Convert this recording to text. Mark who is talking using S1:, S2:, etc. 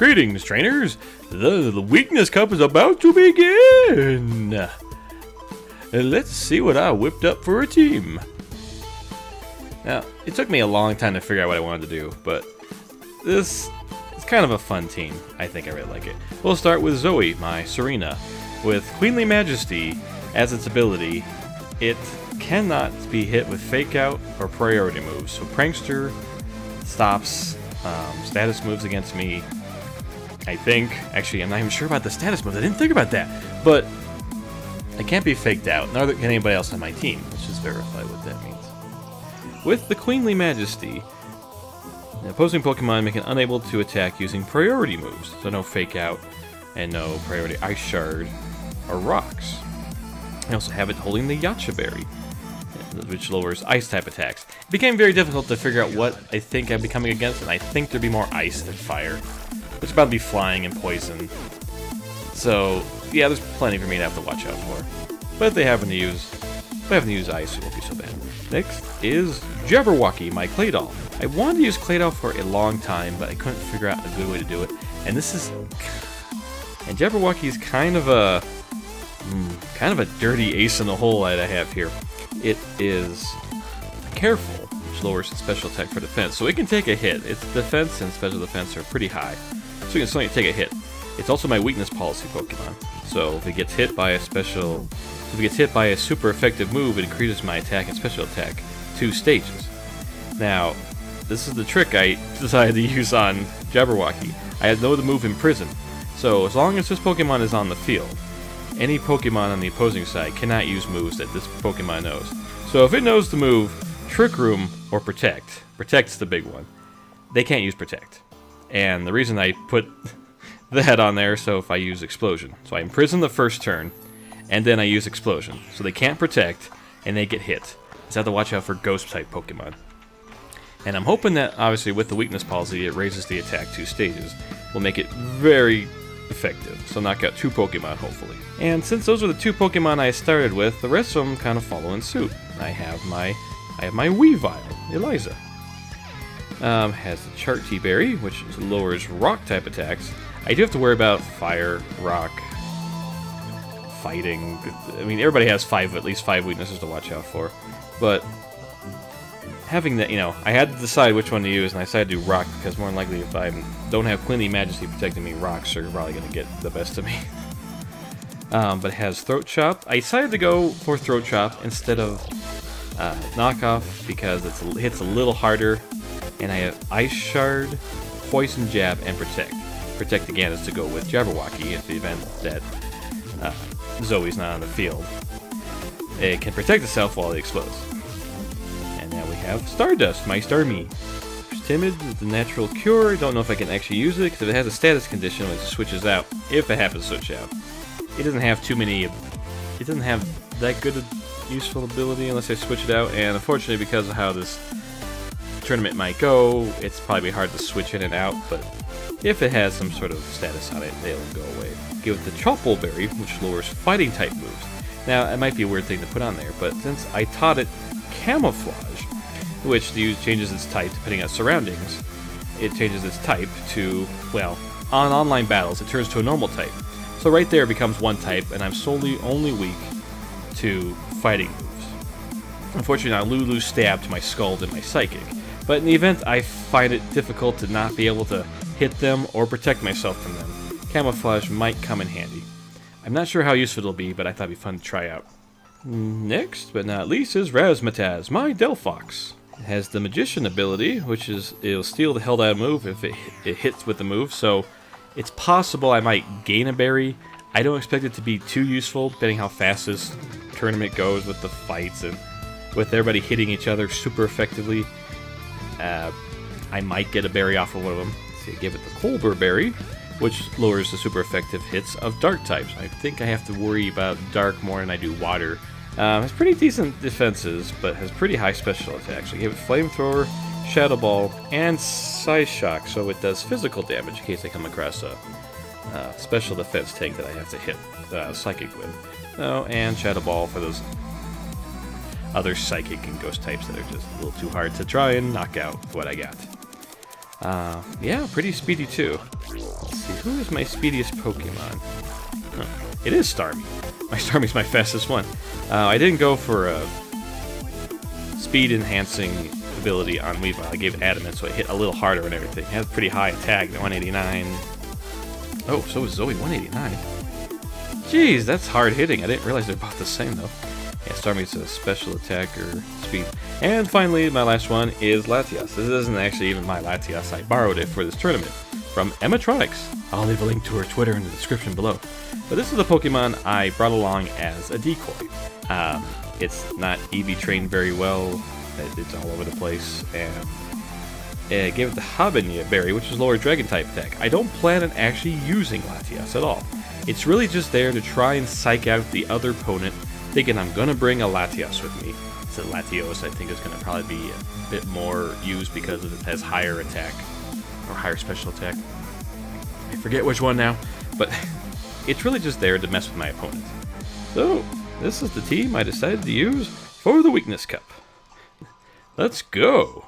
S1: Greetings, trainers! The Weakness Cup is about to begin! Let's see what I whipped up for a team. Now, it took me a long time to figure out what I wanted to do, but this is kind of a fun team. I think I really like it. We'll start with Zoe, my Serena. With Queenly Majesty as its ability, it cannot be hit with Fake Out or priority moves. So Prankster stops status moves against me. I think. Actually, I'm not even sure about the status moves. I didn't think about that. But I can't be faked out, nor can anybody else on my team. Let's just verify what that means. With the Queenly Majesty, the opposing Pokemon make it unable to attack using priority moves. So no Fake Out and no priority Ice Shard or Rocks. I also have it holding the Yacha Berry, which lowers Ice-type attacks. It became very difficult to figure out what I think I'd be coming against, and I think there'd be more Ice than Fire. It's about to be Flying and Poison. So, yeah, there's plenty for me to have to watch out for. But if they happen to use Ice, it won't be so bad. Next is Jabberwocky, my Claydol. I wanted to use Claydol for a long time, but I couldn't figure out a good way to do it. And Jabberwocky is kind of a dirty ace in the hole that I have here. It is Careful, which lowers its special attack for defense, so it can take a hit. Its defense and special defense are pretty high, so it can certainly take a hit. It's also my weakness policy Pokemon, so if it gets hit by a super effective move, it increases my attack and special attack 2 stages. Now, this is the trick I decided to use on Jabberwocky. I know the move Imprison, so as long as this Pokemon is on the field, any Pokemon on the opposing side cannot use moves that this Pokemon knows. So if it knows the move Trick Room or Protect, Protect's the big one, they can't use Protect. And the reason I put that on there, so if I use Explosion. So I Imprison the first turn, and then I use Explosion. So they can't Protect, and they get hit. So I have to watch out for Ghost-type Pokemon. And I'm hoping that, obviously, with the weakness policy, it raises the attack 2 stages. Will make it very effective. So knock out 2 Pokemon, hopefully. And since those are the 2 Pokemon I started with, the rest of them kind of follow in suit. I have my Weavile, Eliza. Has the Charty Berry, which lowers Rock-type attacks. I do have to worry about Fire, Rock, Fighting. I mean, everybody has at least 5 weaknesses to watch out for. But having that, I had to decide which one to use, and I decided to do Rock because more than likely, if I don't have Queenly Majesty protecting me, Rocks are probably going to get the best of me. But it has Throat Chop. I decided to go for Throat Chop instead of Knockoff because it hits a little harder, and I have Ice Shard, Poison Jab, and Protect. Protect again is to go with Jabberwocky if the event that Zoe's not on the field. It can protect itself while it explodes. And now we have Stardust, my Starmie. It's timid with the natural cure. Don't know if I can actually use it because if it has a status condition when it switches out, if it happens to switch out, it doesn't have it doesn't have that good a useful ability unless I switch it out, and unfortunately because of how this tournament might go, it's probably hard to switch in and out, but if it has some sort of status on it, it'll go away. Give it the Chople Berry, which lowers fighting type moves. Now, it might be a weird thing to put on there, but since I taught it Camouflage, which changes its type depending on surroundings, it changes its type to, well, on online battles, it turns to a normal type. So right there it becomes one type, and I'm solely only weak to fighting moves. Unfortunately, now Lulu stabbed my Scald and my Psychic, but in the event I find it difficult to not be able to hit them or protect myself from them, Camouflage might come in handy. I'm not sure how useful it'll be, but I thought it'd be fun to try out. Next, but not least, is Razzmatazz, my Delphox. It has the Magician ability, which is it'll steal the held out move if it hits with the move, so it's possible I might gain a berry. I don't expect it to be too useful, depending how fast this tournament goes with the fights and with everybody hitting each other super effectively. I might get a berry off of one of them. So give it the Colbur Berry, which lowers the super effective hits of dark types. I think I have to worry about dark more than I do water. Has pretty decent defenses, but has pretty high special attacks. I give it Flamethrower, Shadow Ball, and Psy Shock, so it does physical damage in case I come across a special defense tank that I have to hit Psychic with. Oh, and Shadow Ball for those other Psychic and Ghost types that are just a little too hard to try and knock out with what I got. Yeah, pretty speedy too. see, who is my speediest Pokemon? Huh. It is Starmie. My Starmie's my fastest one. I didn't go for a speed-enhancing ability on Weavile. I gave it Adamant, so it hit a little harder and everything. It has pretty high attack, 189. Oh, so is Zoe, 189. Jeez, that's hard hitting. I didn't realize they're both the same, though. Yeah, Starmie's a special attacker, speed. And finally, my last one is Latias. This isn't actually even my Latias. I borrowed it for this tournament from Emmatronix. I'll leave a link to her Twitter in the description below. But this is the Pokemon I brought along as a decoy. It's not EV trained very well. It's all over the place. And I gave it the Habanero Berry, which is lower Dragon type attack. I don't plan on actually using Latias at all. It's really just there to try and psych out the other opponent, thinking I'm going to bring a Latias with me. So Latios, I think, is going to probably be a bit more used because it has higher attack, or higher special attack. I forget which one now, but it's really just there to mess with my opponent. So, this is the team I decided to use for the Weakness Cup. Let's go!